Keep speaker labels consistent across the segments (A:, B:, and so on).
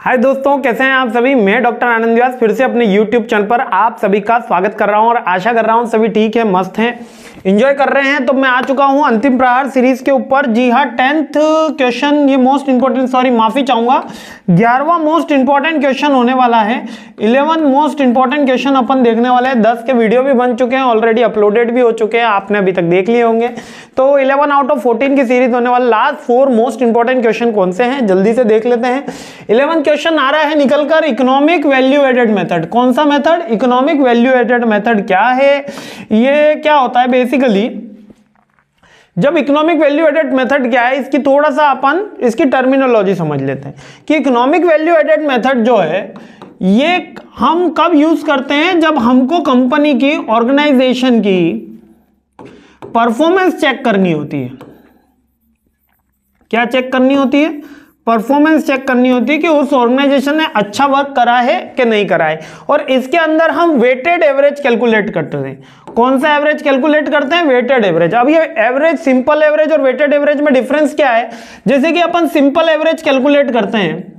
A: हाय दोस्तों, कैसे हैं आप सभी। मैं डॉक्टर आनंद व्यास फिर से अपने YouTube चैनल पर आप सभी का स्वागत कर रहा हूं और आशा कर रहा हूं सभी ठीक है, मस्त हैं, एंजॉय कर रहे हैं। तो मैं आ चुका हूं अंतिम प्रहार सीरीज के ऊपर। जी हाँ, 10th क्वेश्चन, ये मोस्ट इंपॉर्टेंट, सॉरी माफी चाहूंगा, 11वां मोस्ट इंपॉर्टेंट क्वेश्चन होने वाला है। 11 मोस्ट इंपॉर्टेंट क्वेश्चन अपन देखने वाले हैं। 10 के वीडियो भी बन चुके हैं, ऑलरेडी अपलोडेड भी हो चुके हैं, आपने अभी तक देख लिए होंगे। तो 11 आउट ऑफ 14 की सीरीज होने वाला। लास्ट 4 मोस्ट इंपॉर्टेंट क्वेश्चन कौन से हैं, जल्दी से देख लेते हैं। 11 क्वेश्चन आ रहा है निकलकर इकोनॉमिक वैल्यू एडेड मेथड। कौन सा method? Economic value added method. क्या है ये, क्या होता है बेसिकली? जब इकोनॉमिक वैल्यू एडेड मेथड क्या है, इसकी थोड़ा सा अपन इसकी टर्मिनोलॉजी समझ लेते हैं कि इकोनॉमिक वैल्यू एडेड मेथड जो है ये हम कब यूज करते हैं, जब हमको कंपनी की, ऑर्गेनाइजेशन की परफॉर्मेंस चेक करनी होती है। क्या चेक करनी होती है? परफॉर्मेंस चेक करनी होती है कि उस ऑर्गेनाइजेशन ने अच्छा वर्क करा है कि नहीं करा है। और इसके अंदर हम वेटेड एवरेज कैलकुलेट करते हैं। कौन सा एवरेज कैलकुलेट करते हैं? Weighted average. अब ये एवरेज, सिंपल एवरेज और वेटेड एवरेज में डिफरेंस क्या है? जैसे कि अपन सिंपल एवरेज कैलकुलेट करते हैं,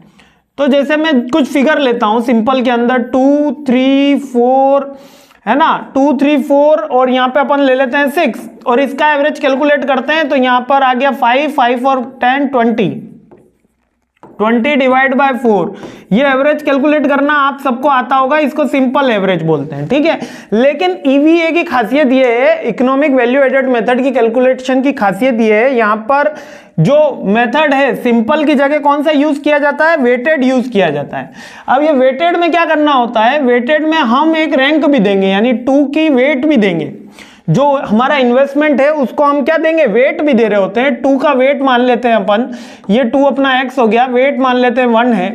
A: तो जैसे मैं कुछ फिगर लेता हूं सिंपल के अंदर, 2, 3, 4 है ना, 2, 3, 4 और यहां पे अपन ले लेते हैं 6 और इसका एवरेज कैलकुलेट करते हैं। तो यहां पर आ गया 5 और 10, 20 डिवाइड बाय 4। ये एवरेज कैलकुलेट करना आप सबको आता होगा, इसको सिंपल एवरेज बोलते हैं, ठीक है। लेकिन ईवीए की खासियत ये है, इकोनॉमिक वैल्यू एडेड मेथड की कैलकुलेशन की खासियत ये है, यहां पर जो मेथड है सिंपल की जगह कौन सा यूज किया जाता है? वेटेड यूज किया जाता है। अब ये वेटेड में क्या करना होता है? वेटेड में हम एक रैंक भी देंगे, यानी 2 की वेट भी देंगे। जो हमारा इन्वेस्टमेंट है उसको हम क्या देंगे? वेट भी दे रहे होते हैं। 2 का वेट मान लेते हैं अपन, ये 2 अपना x हो गया, वेट मान लेते हैं 1 है,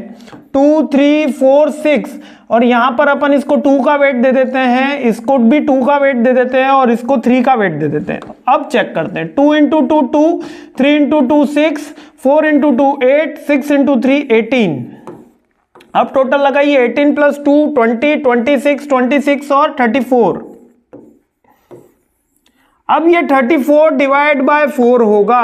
A: 2, 3, 4, 6 और यहां पर अपन इसको 2 का वेट दे देते हैं, इसको भी 2 का वेट दे देते हैं और इसको 3 का वेट दे देते हैं। अब चेक करते हैं, 2 × 2 2, 3 × 2 6, 4 × 2 8, 6 × 3 18। अब टोटल लगाइए, 18 + 2 20, 26 और 34। अब ये 34 डिवाइड बाय 4 होगा।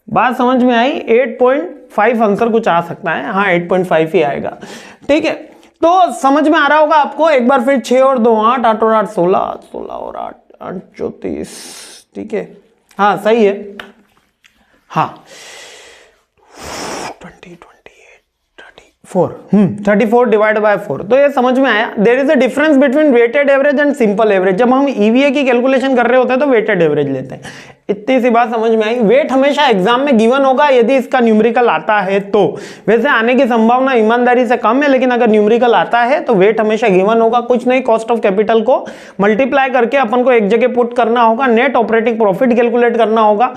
A: बात समझ में आई? 8.5 आंसर कुछ आ सकता है, हाँ 8.5 ही आएगा, ठीक है। तो समझ में आ रहा होगा आपको। एक बार फिर 6 और 2 8, 8 और 8 16, 16 और 8 8 34, ठीक है, हाँ सही है, हाँ 20 34 डिवाइड बाय 4। तो ये समझ में आया। There is a difference between weighted average and simple average. जब हम ईवीए की कैलकुलेशन कर रहे होते हैं तो वेटेड एवरेज लेते हैं। इतनी सी बात समझ में आई। वेट हमेशा एग्जाम में गिवन होगा यदि इसका न्यूमेरिकल आता है तो। वैसे आने की संभावना ईमानदारी से कम है, लेकिन अगर न्यूमेरिकल आता है तो वेट हमेशा गिवन होगा। कुछ नहीं, कॉस्ट ऑफ कैपिटल को मल्टीप्लाई करके अपन को एक जगह पुट करना होगा, नेट ऑपरेटिंग प्रॉफिट कैलकुलेट करना होगा।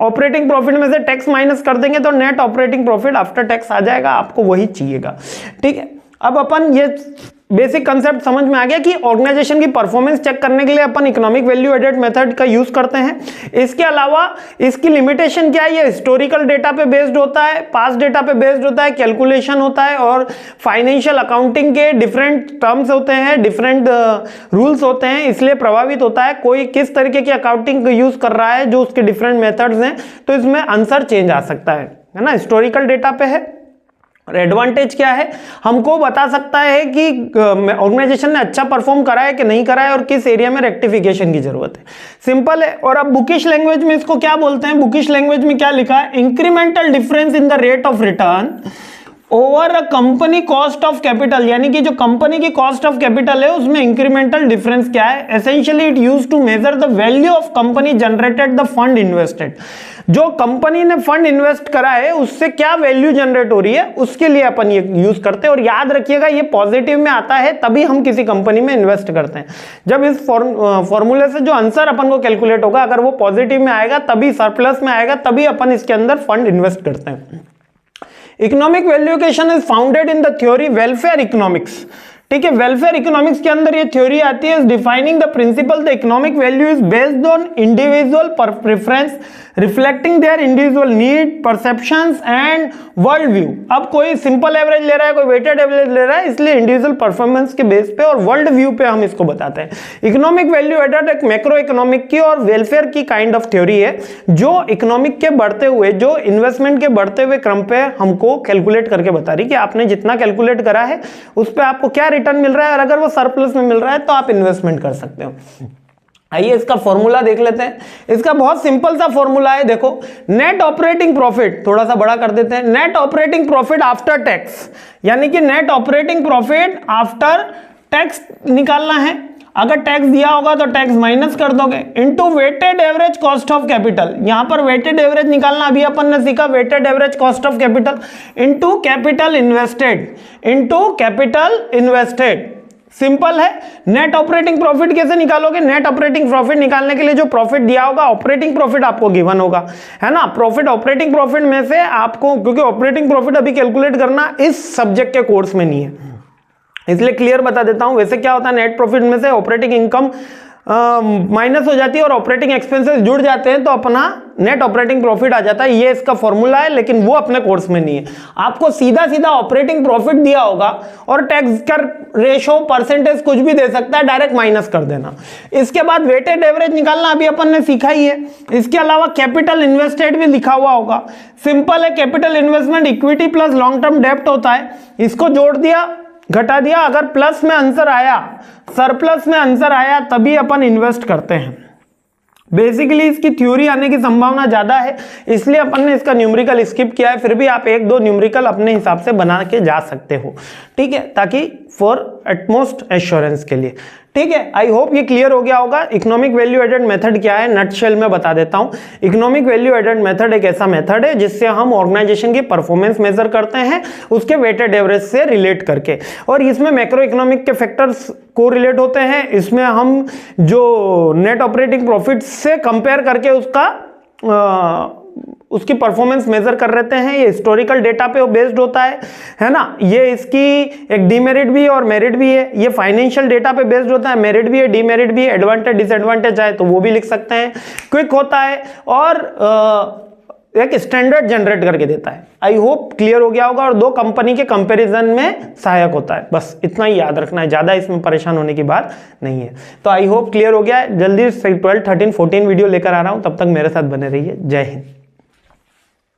A: ऑपरेटिंग प्रॉफिट में से टैक्स माइनस कर देंगे तो net operating profit after tax आ जाएगा, आपको वही चाहिएगा, ठीक है। अब अपन ये बेसिक कंसेप्ट समझ में आ गया कि ऑर्गेनाइजेशन की परफॉर्मेंस चेक करने के लिए अपन इकोनॉमिक वैल्यू एडेड मेथड का यूज करते हैं। इसके अलावा इसकी लिमिटेशन क्या है? ये हिस्टोरिकल डेटा पे बेस्ड होता है, पास्ट डेटा पे बेस्ड होता है, कैलकुलेशन होता है और फाइनेंशियल अकाउंटिंग के डिफरेंट टर्म्स होते हैं, डिफरेंट रूल्स होते हैं, इसलिए प्रभावित होता है कोई किस तरीके की अकाउंटिंग यूज कर रहा है, जो उसके डिफरेंट मेथड्स हैं, तो इसमें आंसर चेंज आ सकता है ना। हिस्टोरिकल डेटा पे है। और एडवांटेज क्या है? हमको बता सकता है कि ऑर्गेनाइजेशन ने अच्छा परफॉर्म करा है कि नहीं करा है और किस एरिया में रेक्टिफिकेशन की जरूरत है। सिंपल है। और अब बुकिश लैंग्वेज में इसको क्या बोलते हैं? बुकिश लैंग्वेज में क्या लिखा है? Incremental difference in the rate of return over a company cost of capital. यानी कि जो कंपनी की कॉस्ट ऑफ कैपिटल है उसमें इंक्रीमेंटल डिफरेंस क्या है? Essentially it use to measure the value of company generated the fund invested. जो company ने फंड इन्वेस्ट करा है उससे क्या वैल्यू जनरेट हो रही है, उसके लिए अपन ये यूज करते हैं। और याद रखिएगा ये पॉजिटिव में आता है तभी हम किसी कंपनी में इन्वेस्ट करते हैं। जब इस फॉर्मूले से जो आंसर अपन को कैलकुलेट होगा अगर वो पॉजिटिव में आएगा, तभी सरप्लस में आएगा, तभी अपन इसके अंदर फंड इन्वेस्ट करते हैं। Economic valuation is founded in the theory welfare economics, ठीक है। वेलफेयर इकोनॉमिक्स के अंदर ये थ्योरी आती है, defining the principle the economic value is based on individual preference reflecting their individual need, perceptions and world view. अब कोई simple average ले रहा है, कोई वेटेड एवरेज ले रहा है, इसलिए इंडिविजुअल परफॉर्मेंस के बेस पे और वर्ल्ड व्यू पे हम इसको बताते हैं। इकोनॉमिक वैल्यू एडेड एक मैक्रो इकोनॉमिक की और वेलफेयर की काइंड ऑफ थ्योरी है, जो इकोनॉमिक के बढ़ते हुए, जो इन्वेस्टमेंट के बढ़ते हुए क्रम पे हमको कैलकुलेट करके बता रही कि आपने जितना कैलकुलेट करा है उस पर आपको क्या रिटर्न मिल रहा है, और अगर वो सरप्लस में मिल रहा है तो आप इन्वेस्टमेंट कर सकते हो। आइए इसका फॉर्मूला देख लेते हैं। इसका बहुत सिंपल सा फॉर्मूला है, देखो नेट ऑपरेटिंग प्रॉफिट, थोड़ा सा बड़ा कर देते हैं, net operating profit after tax, यानी कि net operating profit after tax निकालना है। अगर टैक्स दिया होगा तो टैक्स माइनस कर दोगे, into weighted average cost of capital. यहां पर वेटेड एवरेज निकालना अभी अपन ने सीखा, weighted average cost of capital into capital invested, into capital invested. Simple है। नेट ऑपरेटिंग प्रॉफिट कैसे निकालोगे? नेट ऑपरेटिंग प्रॉफिट निकालने के लिए जो प्रॉफिट दिया होगा, ऑपरेटिंग प्रॉफिट आपको गिवन होगा, है ना। प्रॉफिट ऑपरेटिंग प्रॉफिट में से आपको, क्योंकि ऑपरेटिंग प्रॉफिट अभी कैलकुलेट करना इस सब्जेक्ट के कोर्स में नहीं है, इसलिए क्लियर बता देता हूं। वैसे क्या होता है, नेट प्रॉफिट में से ऑपरेटिंग इनकम माइनस हो जाती है और ऑपरेटिंग एक्सपेंसेस जुड़ जाते हैं तो अपना नेट ऑपरेटिंग प्रॉफिट आ जाता है। ये इसका फॉर्मूला है, लेकिन वो अपने कोर्स में नहीं है। आपको सीधा सीधा ऑपरेटिंग प्रॉफिट दिया होगा और टैक्स का रेशो, परसेंटेज कुछ भी दे सकता है, डायरेक्ट माइनस कर देना। इसके बाद वेटेड एवरेज निकालना अभी अपन ने सीखा ही है। इसके अलावा कैपिटल इन्वेस्टेड भी लिखा हुआ होगा। सिंपल है, capital investment equity plus long term डेब्ट होता है, इसको जोड़ दिया, घटा दिया, अगर प्लस में आंसर आया, सरप्लस में आंसर आया, तभी अपन इन्वेस्ट करते हैं। बेसिकली इसकी थ्योरी आने की संभावना ज्यादा है, इसलिए अपन ने इसका न्यूमेरिकल स्किप किया है। फिर भी आप एक दो न्यूमेरिकल अपने हिसाब से बना के जा सकते हो, ठीक है, ताकि फॉर एटमोस्ट एश्योरेंस के लिए, ठीक है। आई होप ये क्लियर हो गया होगा। इकोनॉमिक वैल्यू एडेड मेथड क्या है, नटशेल में बता देता हूं। इकोनॉमिक वैल्यू एडेड मेथड एक ऐसा मेथड है जिससे हम ऑर्गेनाइजेशन की परफॉर्मेंस मेजर करते हैं उसके वेटेड एवरेज से रिलेट करके, और इसमें मैक्रो इकोनॉमिक के फैक्टर्स को रिलेट होते हैं। इसमें हम जो नेट ऑपरेटिंग प्रॉफिट से कंपेयर करके उसकी परफॉर्मेंस मेजर कर लेते हैं। ये हिस्टोरिकल डेटा पे बेस्ड होता है ना। ये इसकी एक डीमेरिट भी और मेरिट भी है। ये फाइनेंशियल डेटा पे बेस्ड होता है, मेरिट भी है, डीमेरिट भी है, एडवांटेज डिसएडवांटेज है तो वो भी लिख सकते हैं। क्विक होता है और एक स्टैंडर्ड जनरेट करके देता है। आई होप क्लियर हो गया होगा, और दो कंपनी के कंपैरिजन में सहायक होता है। बस इतना ही याद रखना है, ज्यादा इसमें परेशान होने की बात नहीं है। तो आई होप क्लियर हो गया है। जल्दी 12, 13, 14 वीडियो लेकर आ रहा हूं, तब तक मेरे साथ बने रहिए। जय हिंद।